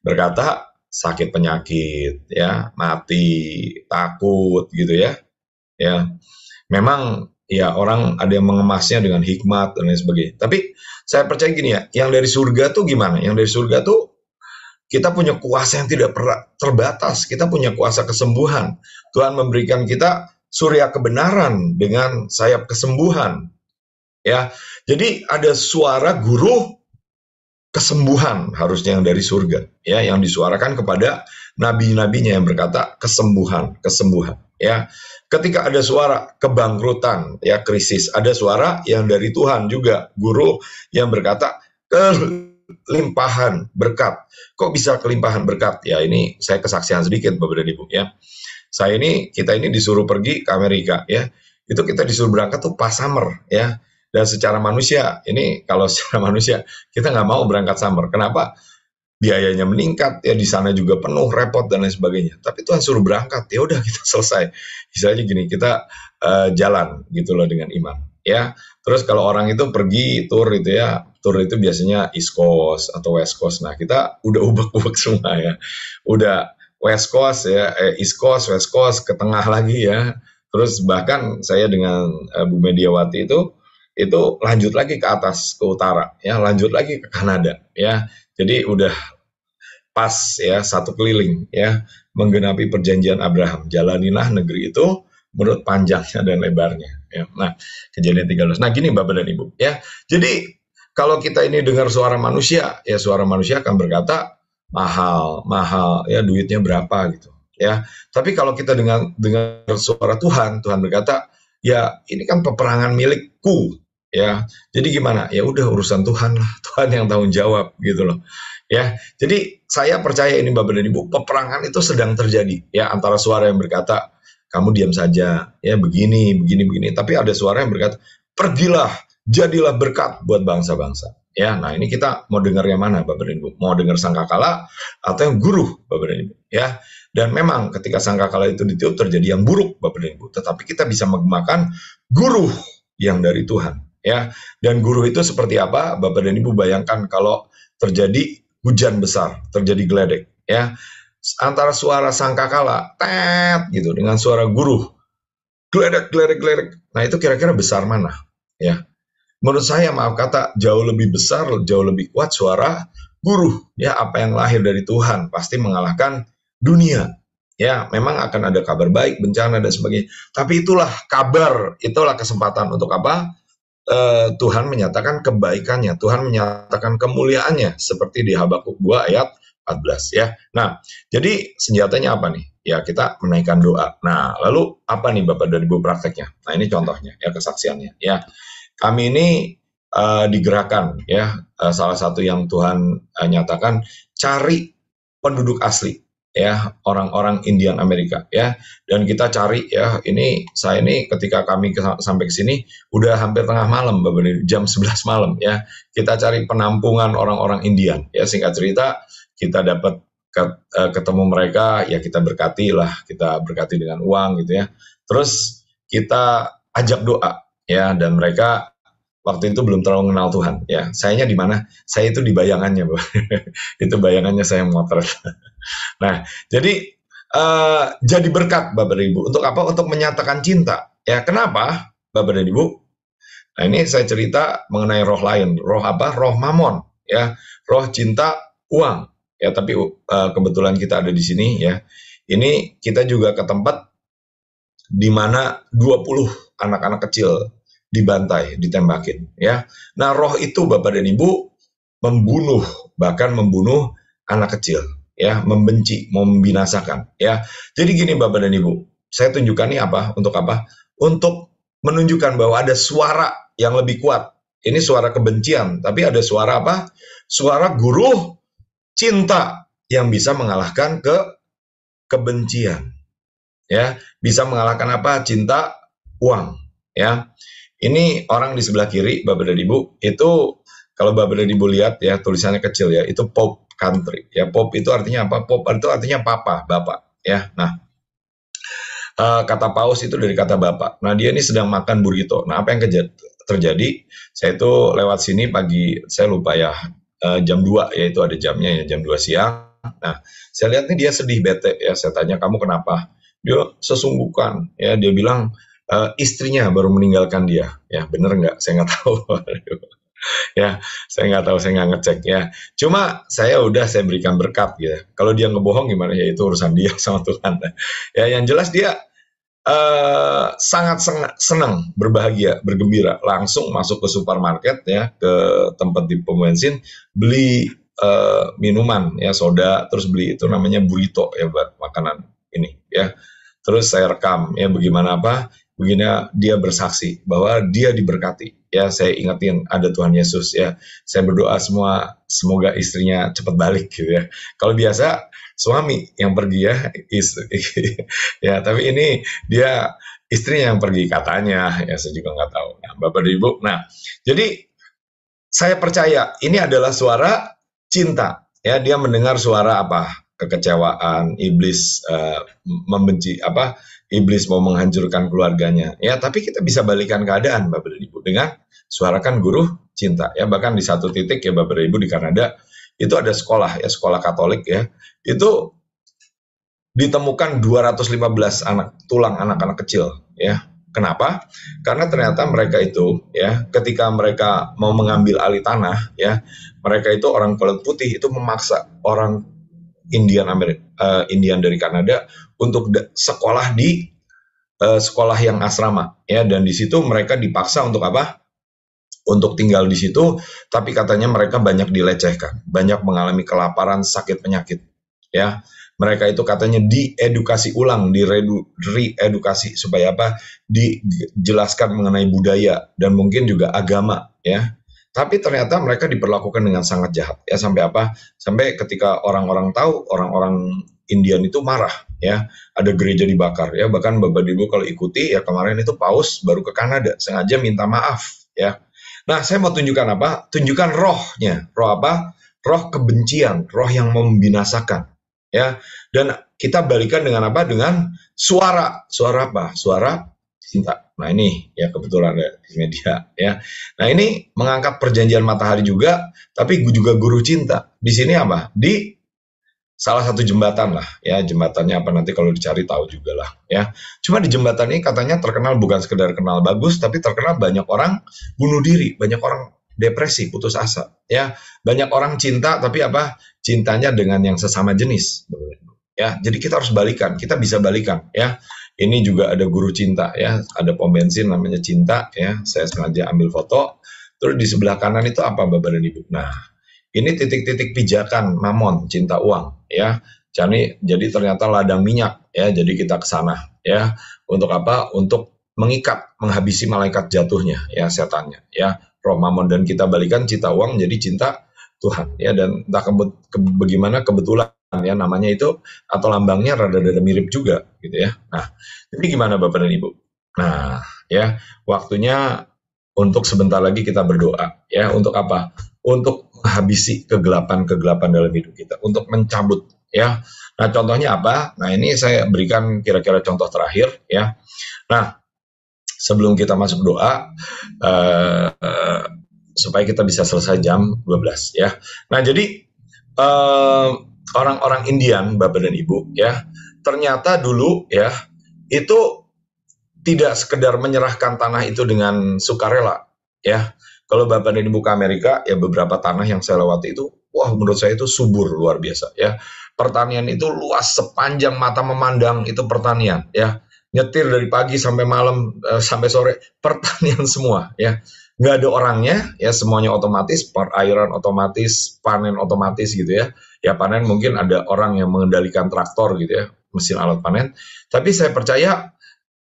Berkata sakit penyakit, ya, mati, takut, gitu, ya. Ya, memang ya orang ada yang mengemasnya dengan hikmat dan lain sebagainya. Tapi saya percaya gini ya, yang dari surga tuh gimana? Yang dari surga tuh kita punya kuasa yang tidak pernah terbatas. Kita punya kuasa kesembuhan. Tuhan memberikan kita surya kebenaran dengan sayap kesembuhan. Ya, jadi ada suara guru kesembuhan harusnya yang dari surga, ya, yang disuarakan kepada nabi-nabinya yang berkata kesembuhan, kesembuhan, ya. Ketika ada suara kebangkrutan, ya, krisis, ada suara yang dari Tuhan juga, guru yang berkata kelimpahan berkat. Kok bisa kelimpahan berkat? Ya, ini saya kesaksian sedikit, Bapak dan Ibu, ya. Kita ini disuruh pergi ke Amerika, ya. Itu kita disuruh berangkat tuh pas summer, ya. Dan secara manusia, ini kalau secara manusia, kita nggak mau berangkat summer. Kenapa? Biayanya meningkat, ya, di sana juga penuh, repot, dan lain sebagainya. Tapi Tuhan suruh berangkat, ya udah kita selesai. Misalnya gini, kita jalan gitu loh dengan iman, ya. Terus kalau orang itu pergi tour itu, ya, tour itu biasanya East Coast atau West Coast. Nah, kita udah ubek-ubek semua, ya. Udah West Coast, ya, East Coast, West Coast, ke tengah lagi, ya. Terus bahkan saya dengan Bu Mediawati itu lanjut lagi ke atas, ke utara, ya, lanjut lagi ke Kanada, ya. Jadi udah pas, ya, satu keliling, ya, menggenapi perjanjian Abraham. Jalanilah negeri itu menurut panjangnya dan lebarnya, ya. Nah, Kejadian 13. Nah, gini Bapak dan Ibu, ya. Jadi kalau kita ini dengar suara manusia, ya, suara manusia akan berkata mahal, mahal, ya, duitnya berapa gitu, ya. Tapi kalau kita dengar suara Tuhan, Tuhan berkata, ya, ini kan peperangan milikku, ya. Jadi gimana? Ya udah urusan Tuhan lah, Tuhan yang tanggung jawab gitu loh. Ya. Jadi saya percaya ini Bapak dan Ibu, peperangan itu sedang terjadi, ya, antara suara yang berkata kamu diam saja, ya, begini, begini, begini, tapi ada suara yang berkata pergilah, jadilah berkat buat bangsa-bangsa. Ya, nah ini kita mau dengar yang mana Bapak dan Ibu? Mau dengar sangkakala atau yang guruh Bapak dan Ibu, ya? Dan memang ketika sangkakala itu ditiup terjadi yang buruk Bapak dan Ibu, tetapi kita bisa menggemakan guruh yang dari Tuhan. Ya, dan guru itu seperti apa? Bapak dan Ibu bayangkan kalau terjadi hujan besar, terjadi geledek, ya. Antara suara sangkakala, tet gitu, dengan suara guru, geledek, geledek, geledek. Nah, itu kira-kira besar mana? Ya. Menurut saya, maaf kata, jauh lebih besar, jauh lebih kuat suara guru, ya, apa yang lahir dari Tuhan pasti mengalahkan dunia. Ya, memang akan ada kabar baik, bencana dan sebagainya. Tapi itulah kabar, itulah kesempatan untuk apa? Tuhan menyatakan kebaikannya, Tuhan menyatakan kemuliaannya, seperti di Habakuk 2 ayat 14, ya. Nah, jadi senjatanya apa nih? Ya, kita menaikkan doa. Nah, lalu apa nih Bapak dan Ibu prakteknya? Nah, ini contohnya, ya, kesaksiannya, ya. Kami ini digerakkan, ya, salah satu yang Tuhan nyatakan, cari penduduk asli, ya, orang-orang Indian Amerika, ya, dan kita cari, ya, ini saya ini ketika kami sampai ke sini udah hampir tengah malam, jam 11 malam, ya, kita cari penampungan orang-orang Indian, ya, singkat cerita kita dapat ketemu mereka ya kita berkati lah, kita berkati dengan uang gitu ya. Terus kita ajak doa ya, dan mereka waktu itu belum terlalu mengenal Tuhan ya. Sayanya di mana? Saya itu di bayangannya, Bu. Itu bayangannya saya motret. Nah, jadi jadi berkat Bapak dan Ibu. Untuk apa? Untuk menyatakan cinta. Ya, kenapa Bapak dan Ibu? Nah, ini saya cerita mengenai roh lain. Roh apa? Roh mamon, ya. Roh cinta uang. Ya, tapi kebetulan kita ada di sini ya. Ini kita juga ke tempat di mana 20 anak-anak kecil dibantai, ditembakin, ya. Nah, roh itu Bapak dan Ibu membunuh, bahkan membunuh anak kecil, ya, membenci, mau membinasakan, ya. Jadi gini Bapak dan Ibu, saya tunjukkan ini apa? Untuk apa? Untuk menunjukkan bahwa ada suara yang lebih kuat. Ini suara kebencian, tapi ada suara apa? Suara guru cinta yang bisa mengalahkan kebencian. Ya, bisa mengalahkan apa? Cinta uang, ya. Ini orang di sebelah kiri Bapak dan Ibu, itu kalau Bapak dan Ibu lihat ya, tulisannya kecil ya, itu Pope country. Ya, Pope itu artinya apa? Pope itu artinya papa, bapak, ya. Nah, kata paus itu dari kata bapak. Nah, dia ini sedang makan burrito. Nah, apa yang terjadi? Saya itu lewat sini pagi, saya lupa ya, jam 2 ya, itu ada jamnya ya, jam 2 siang. Nah, saya lihat nih dia sedih, bete ya. Saya tanya, kamu kenapa? Dia sesungguhkan ya, dia bilang istrinya baru meninggalkan dia. Ya, bener nggak? Saya nggak tahu. Ya, saya nggak tahu, saya nggak ngecek ya. Cuma saya berikan berkat ya. Kalau dia ngebohong gimana ya, itu urusan dia sama Tuhan. Ya, yang jelas dia sangat senang, berbahagia, bergembira, langsung masuk ke supermarket ya, ke tempat di pom bensin, beli minuman ya, soda, terus beli itu namanya burrito ya, buat makanan ini ya. Terus saya rekam ya, begini dia bersaksi bahwa dia diberkati ya. Saya ingetin ada Tuhan Yesus ya. Saya berdoa semoga istrinya cepat balik gitu ya. Kalau biasa suami yang pergi ya, istri ya, tapi ini dia istrinya yang pergi katanya ya, saya juga nggak tahu. Nah, Bapak dan Ibu, nah jadi saya percaya ini adalah suara cinta ya. Dia mendengar suara apa? Kekecewaan, iblis membenci apa? Iblis mau menghancurkan keluarganya. Ya, tapi kita bisa balikan keadaan Bapak dan Ibu dengan suarakan guru cinta ya. Bahkan di satu titik ya Bapak dan Ibu, di Kanada itu ada sekolah ya, sekolah Katolik ya. Itu ditemukan 215 tulang anak-anak kecil ya. Kenapa? Karena ternyata mereka itu ya, ketika mereka mau mengambil alih tanah ya, mereka itu orang kulit putih itu memaksa orang Indian dari Kanada untuk sekolah di sekolah yang asrama ya, dan di situ mereka dipaksa untuk apa? Untuk tinggal di situ, tapi katanya mereka banyak dilecehkan, banyak mengalami kelaparan, sakit penyakit ya. Mereka itu katanya diedukasi ulang, direedukasi supaya apa? Dijelaskan mengenai budaya dan mungkin juga agama ya. Tapi ternyata mereka diperlakukan dengan sangat jahat ya, sampai apa? Sampai ketika orang-orang tahu, orang-orang Indian itu marah ya. Ada gereja dibakar ya. Bahkan Bapak Ibu kalau ikuti ya, kemarin itu paus baru ke Kanada sengaja minta maaf ya. Nah, saya mau tunjukkan apa? Tunjukkan rohnya. Roh apa? Roh kebencian, roh yang membinasakan ya. Dan kita balikan dengan apa? Dengan suara apa? Suara cinta. Nah, ini ya kebetulan ada di media ya. Nah, ini mengangkat perjanjian matahari juga, tapi juga guru cinta. Di sini apa? Di salah satu jembatan lah ya. Jembatannya apa nanti kalau dicari tahu juga lah ya. Cuma di jembatan ini katanya terkenal bukan sekedar kenal bagus, tapi terkenal banyak orang bunuh diri, banyak orang depresi, putus asa ya. Banyak orang cinta, tapi apa? Cintanya dengan yang sesama jenis ya. Jadi kita harus balikan, kita bisa balikan ya. Ini juga ada guru cinta ya, ada pom bensin namanya Cinta ya. Saya sengaja ambil foto. Terus di sebelah kanan itu apa Bapak dan Ibu? Nah, ini titik-titik pijakan mamon, cinta uang ya. Jadi ternyata ladang minyak ya. Jadi kita ke sana ya. Untuk apa? Untuk mengikat, menghabisi malaikat jatuhnya ya, setannya ya. Roh mamon, dan kita balikan cinta uang menjadi cinta Tuhan ya. Dan entah bagaimana kebetulan ya namanya itu atau lambangnya rada-rada mirip juga gitu ya. Nah, jadi gimana Bapak dan Ibu? Nah, ya waktunya untuk sebentar lagi kita berdoa ya. Untuk apa? Untuk menghabisi kegelapan dalam hidup kita, untuk mencabut ya. Nah, contohnya apa? Nah, ini saya berikan kira-kira contoh terakhir ya. Nah, sebelum kita masuk doa, supaya kita bisa selesai jam 12 ya. Nah, jadi orang-orang Indian, Bapak dan Ibu ya, ternyata dulu ya itu tidak sekedar menyerahkan tanah itu dengan sukarela ya. Kalau Bapak dan Ibu ke Amerika ya, beberapa tanah yang saya lewati itu, wah, menurut saya itu subur luar biasa ya. Pertanian itu luas sepanjang mata memandang, itu pertanian ya. Nyetir dari pagi sampai malam, sampai sore, pertanian semua ya. Nggak ada orangnya ya, semuanya otomatis, perairan otomatis, panen otomatis gitu ya. Ya, panen mungkin ada orang yang mengendalikan traktor gitu ya, mesin alat panen. Tapi saya percaya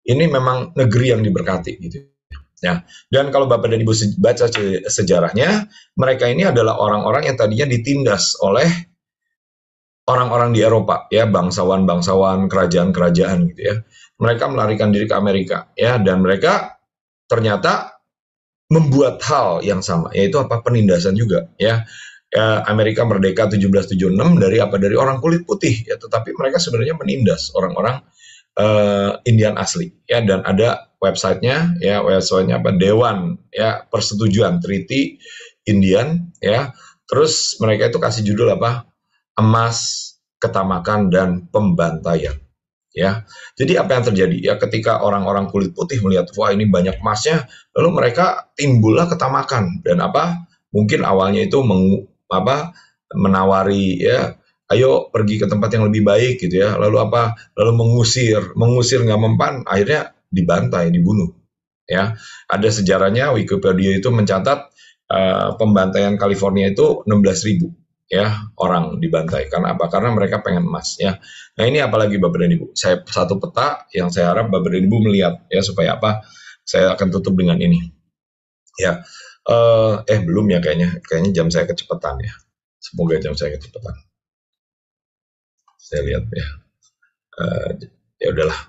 ini memang negeri yang diberkati gitu ya. Dan kalau Bapak dan Ibu baca sejarahnya, mereka ini adalah orang-orang yang tadinya ditindas oleh orang-orang di Eropa ya, bangsawan-bangsawan, kerajaan-kerajaan gitu ya. Mereka melarikan diri ke Amerika ya, dan mereka ternyata membuat hal yang sama, yaitu apa? Penindasan juga ya. Amerika merdeka 1776 dari orang kulit putih ya, tetapi mereka sebenarnya menindas orang-orang Indian asli ya. Dan ada websitenya ya, websitenya apa, Dewan ya Persetujuan Treaty Indian ya. Terus mereka itu kasih judul apa? Emas, ketamakan, dan pembantaian ya. Jadi apa yang terjadi ya, ketika orang-orang kulit putih melihat, wah, ini banyak emasnya, lalu mereka timbullah ketamakan. Dan apa, mungkin awalnya itu menawari ya, ayo pergi ke tempat yang lebih baik gitu ya, lalu apa, lalu mengusir nggak mempan, akhirnya dibantai, dibunuh ya. Ada sejarahnya, Wikipedia itu mencatat pembantaian California itu 16.000 ya orang dibantai. Karena apa? Karena mereka pengen emas ya. Nah, ini apalagi Bapak dan Ibu, saya satu peta yang saya harap Bapak dan Ibu melihat ya, supaya apa, saya akan tutup dengan ini ya. Belum ya, kayaknya jam saya kecepatan ya. Semoga jam saya kecepatan. Saya lihat ya. Ya udahlah,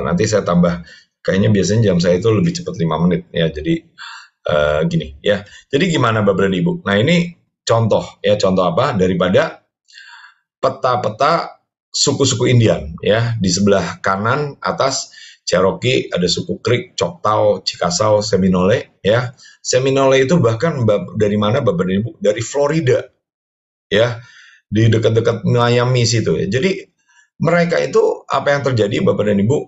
nanti saya tambah. Kayaknya biasanya jam saya itu lebih cepat 5 menit ya. Jadi gini ya. Jadi gimana Bapak dan Ibu? Nah, ini contoh apa daripada peta-peta suku-suku Indian ya. Di sebelah kanan atas Cherokee, ada suku Creek, Choctaw, Chickasaw, Seminole ya. Seminole itu bahkan dari mana Bapak dan Ibu? Dari Florida ya, di dekat-dekat Miami situ ya. Jadi mereka itu apa yang terjadi Bapak dan Ibu,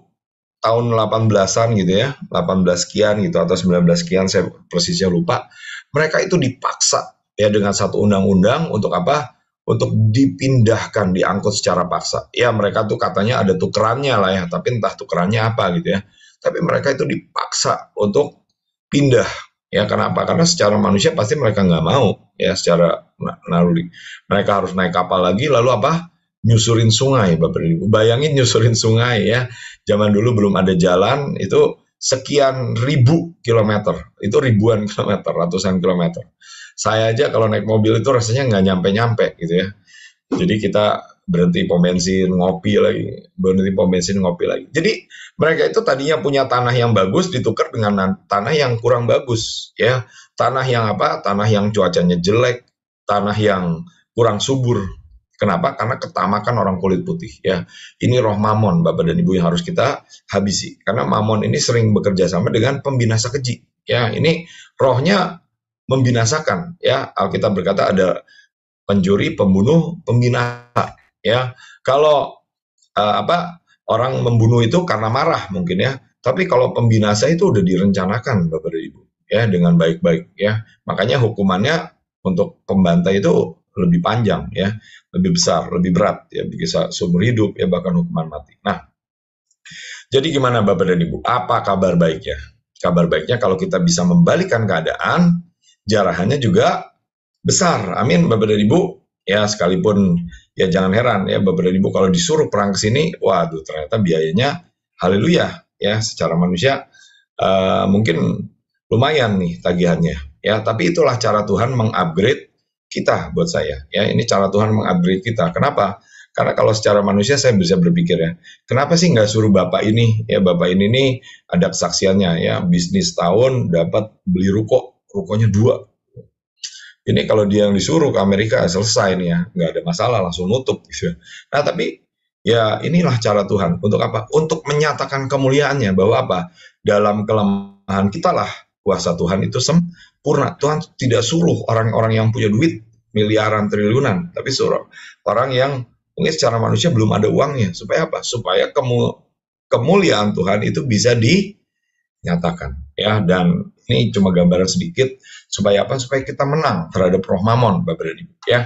tahun 18-an gitu ya, 18 sekian gitu atau 19 sekian, saya persisnya lupa. Mereka itu dipaksa ya dengan satu undang-undang untuk apa? Untuk dipindahkan, diangkut secara paksa. Ya, mereka tuh katanya ada tukerannya lah ya, tapi entah tukerannya apa gitu ya. Tapi mereka itu dipaksa untuk pindah. Ya, kenapa? Karena secara manusia pasti mereka nggak mau ya, secara naluri. Mereka harus naik kapal lagi, lalu apa? Nyusurin sungai, Bapak Ibu. Bayangin nyusurin sungai ya. Zaman dulu belum ada jalan, itu sekian ribu kilometer, itu ribuan kilometer, ratusan kilometer. Saya aja kalau naik mobil itu rasanya nggak nyampe-nyampe gitu ya. Jadi kita berhenti pom bensin, ngopi lagi. Jadi mereka itu tadinya punya tanah yang bagus ditukar dengan tanah yang kurang bagus ya. Tanah yang apa? Tanah yang cuacanya jelek, tanah yang kurang subur. Kenapa? Karena ketamakan orang kulit putih ya. Ini roh Mamon Bapak dan Ibu yang harus kita habisi. Karena Mamon ini sering bekerja sama dengan pembinasa keji ya. Ini rohnya membinasakan ya. Alkitab berkata ada pencuri, pembunuh, pembinasa ya. Kalau orang membunuh itu karena marah mungkin ya. Tapi kalau pembinasa itu udah direncanakan Bapak dan Ibu ya, dengan baik-baik ya. Makanya hukumannya untuk pembantai itu lebih panjang ya, lebih besar, lebih berat ya, bisa seumur hidup ya, bahkan hukuman mati. Nah, jadi gimana Bapak dan Ibu? Apa kabar baiknya? Kabar baiknya kalau kita bisa membalikan keadaan, jarahannya juga besar. Amin Bapak dan Ibu. Ya, sekalipun ya jangan heran ya Bapak dan Ibu kalau disuruh perang ke sini, waduh, ternyata biayanya haleluya ya, secara manusia mungkin lumayan nih tagihannya ya, tapi itulah cara Tuhan mengupgrade kita buat saya ya. Ini cara Tuhan mengupgrade kita. Kenapa? Karena kalau secara manusia saya bisa berpikir ya, kenapa sih nggak suruh bapak ini ya, bapak ini nih ada kesaksiannya ya, bisnis tahun dapat beli rukonya 2. Ini kalau dia yang disuruh ke Amerika selesai nih ya, nggak ada masalah langsung nutup gitu. Nah tapi ya inilah cara Tuhan untuk apa? Untuk menyatakan kemuliaannya bahwa apa? Dalam kelemahan kita lah kuasa Tuhan itu sempurna. Tuhan tidak suruh orang-orang yang punya duit miliaran triliunan, tapi suruh orang yang mungkin secara manusia belum ada uangnya. Supaya apa? Supaya kemuliaan Tuhan itu bisa dinyatakan ya. Dan ini cuma gambaran sedikit supaya apa? Supaya kita menang terhadap roh mamon, Bapak dan Ibu ya.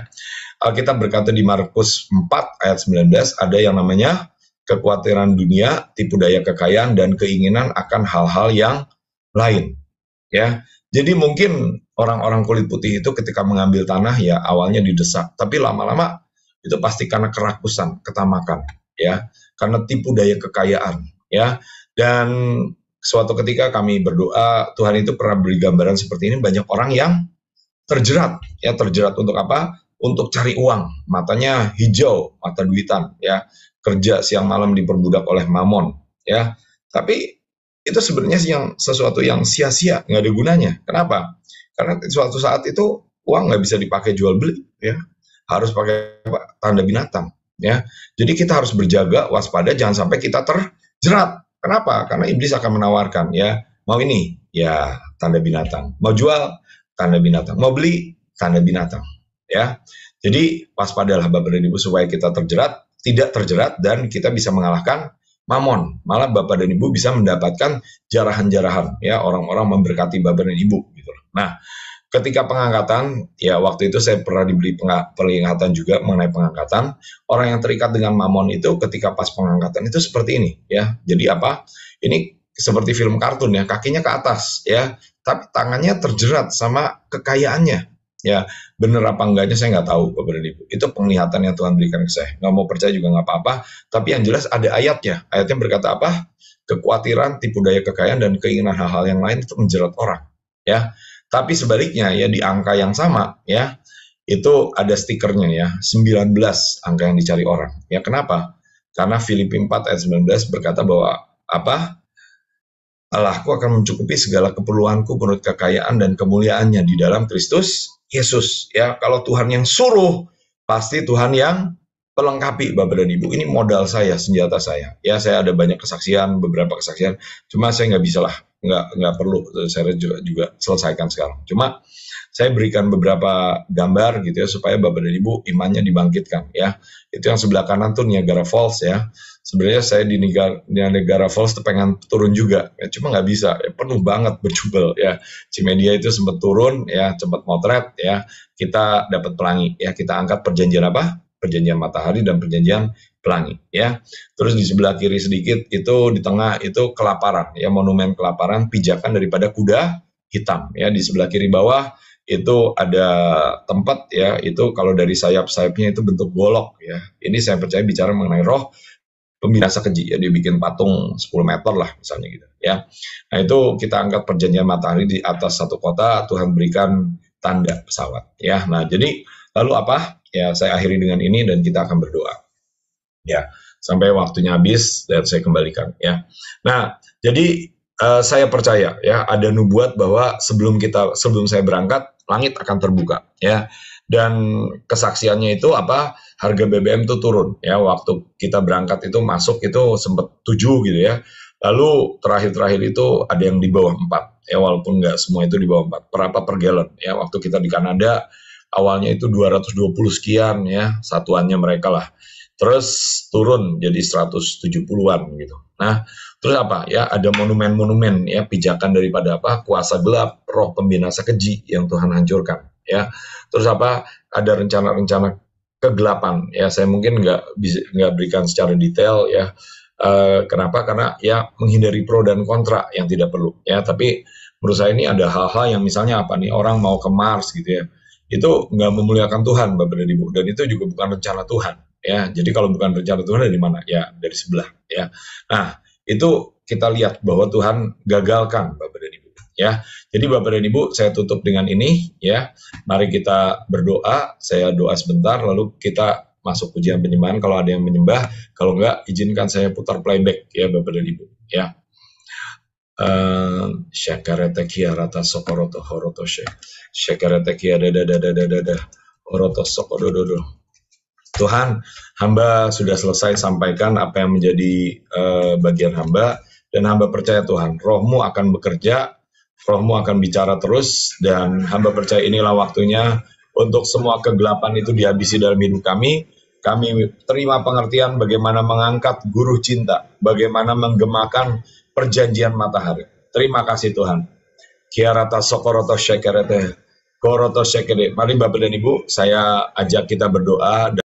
Alkitab berkata di Markus 4 ayat 19 ada yang namanya kekhawatiran dunia, tipu daya kekayaan dan keinginan akan hal-hal yang lain ya. Jadi mungkin orang-orang kulit putih itu ketika mengambil tanah ya awalnya didesak, tapi lama-lama itu pasti karena kerakusan, ketamakan ya, karena tipu daya kekayaan ya. Dan suatu ketika kami berdoa, Tuhan itu pernah beri gambaran seperti ini, banyak orang yang terjerat ya, terjerat untuk apa? Untuk cari uang, matanya hijau, mata duitan ya, kerja siang malam diperbudak oleh mamon ya. Tapi itu sebenarnya yang sesuatu yang sia-sia, nggak ada gunanya. Kenapa? Karena suatu saat itu uang nggak bisa dipakai jual beli ya, harus pakai tanda binatang ya. Jadi kita harus berjaga, waspada, jangan sampai kita terjerat. Kenapa? Karena iblis akan menawarkan ya, mau ini ya tanda binatang, mau jual tanda binatang, mau beli tanda binatang ya. Jadi waspadalah Bapak dan Ibu supaya kita tidak terjerat dan kita bisa mengalahkan mamon. Malah Bapak dan Ibu bisa mendapatkan jarahan-jarahan ya, orang-orang memberkati Bapak dan Ibu gitu. Nah, ketika pengangkatan ya waktu itu saya pernah diberi peringatan juga mengenai pengangkatan. Orang yang terikat dengan mamon itu ketika pas pengangkatan itu seperti ini ya. Jadi apa? Ini seperti film kartun ya, kakinya ke atas ya, tapi tangannya terjerat sama kekayaannya ya. Bener apa enggaknya saya nggak tahu Bapak dan Ibu, itu penglihatan yang Tuhan berikan ke saya, nggak mau percaya juga nggak apa-apa, tapi yang jelas ada ayatnya berkata apa? Kekhawatiran, tipu daya kekayaan dan keinginan hal-hal yang lain itu menjerat orang ya. Tapi sebaliknya ya di angka yang sama ya, itu ada stikernya ya, 19 angka yang dicari orang ya. Kenapa? Karena Filipi 4 ayat 19 berkata bahwa apa? Allahku akan mencukupi segala keperluanku menurut kekayaan dan kemuliaannya di dalam Kristus Yesus. Ya, kalau Tuhan yang suruh, pasti Tuhan yang pelengkapi Bapak dan Ibu. Ini modal saya, senjata saya. Ya, saya ada banyak kesaksian, beberapa kesaksian. Cuma saya nggak bisa lah, nggak perlu saya juga selesaikan sekarang. Cuma saya berikan beberapa gambar gitu ya supaya Bapak dan Ibu imannya dibangkitkan ya. Itu yang sebelah kanan tuh Niagara Falls ya. Sebenarnya saya di Niagara Falls tuh pengen turun juga, ya, cuma nggak bisa, ya, penuh banget berjubel ya. Cimedia itu sempat turun ya, sempat motret ya. Kita dapat pelangi ya, kita angkat perjanjian apa? Perjanjian matahari dan perjanjian pelangi ya. Terus di sebelah kiri sedikit itu di tengah itu kelaparan ya, monumen kelaparan pijakan daripada kuda hitam ya. Di sebelah kiri bawah itu ada tempat ya, itu kalau dari sayap-sayapnya itu bentuk golok ya. Ini saya percaya bicara mengenai roh pembinasa keji ya, dia bikin patung 10 meter lah misalnya gitu ya. Nah itu kita angkat perjanjian matahari di atas satu kota, Tuhan berikan tanda pesawat ya. Nah jadi lalu apa ya, saya akhiri dengan ini dan kita akan berdoa ya sampai waktunya habis dan saya kembalikan ya. Nah jadi saya percaya ya ada nubuat bahwa sebelum saya berangkat langit akan terbuka ya. Dan kesaksiannya itu apa, harga BBM itu turun ya, waktu kita berangkat itu masuk itu sempat 7 gitu ya, lalu terakhir itu ada yang di bawah 4 ya, walaupun nggak semua itu di bawah 4 berapa per galon ya. Waktu kita di Kanada awalnya itu 220 sekian ya satuannya mereka lah, terus turun jadi 170-an gitu. Nah terus apa ya, ada monumen-monumen ya, pijakan daripada apa, kuasa gelap, roh pembinasa keji yang Tuhan hancurkan ya. Terus apa, ada rencana-rencana kegelapan ya, saya mungkin nggak berikan secara detail ya. Kenapa? Karena ya menghindari pro dan kontra yang tidak perlu ya. Tapi menurut saya ini ada hal-hal yang misalnya apa nih, orang mau ke Mars gitu ya, itu nggak memuliakan Tuhan Bapak dan Ibu, dan itu juga bukan rencana Tuhan ya. Jadi kalau bukan rencana Tuhan dari mana ya, dari sebelah ya. Nah itu kita lihat bahwa Tuhan gagalkan Bapak dan Ibu ya. Jadi Bapak dan Ibu, saya tutup dengan ini ya. Mari kita berdoa, saya doa sebentar lalu kita masuk pujian penyembahan kalau ada yang menyembah. Kalau enggak, izinkan saya putar playback ya Bapak dan Ibu ya. Syakarete kiarata sokoroto horoto syakarete kiadadadadadada horoto sokodododo. Tuhan, hamba sudah selesai sampaikan apa yang menjadi bagian hamba, dan hamba percaya Tuhan, Roh-Mu akan bekerja, Roh-Mu akan bicara terus, dan hamba percaya inilah waktunya untuk semua kegelapan itu dihabisi dalam hidup kami. Kami terima pengertian bagaimana mengangkat guru cinta, bagaimana menggemakan perjanjian matahari. Terima kasih Tuhan. Kiarata sokoroto syakarete, koroto syakere. Mari Bapak dan Ibu, saya ajak kita berdoa.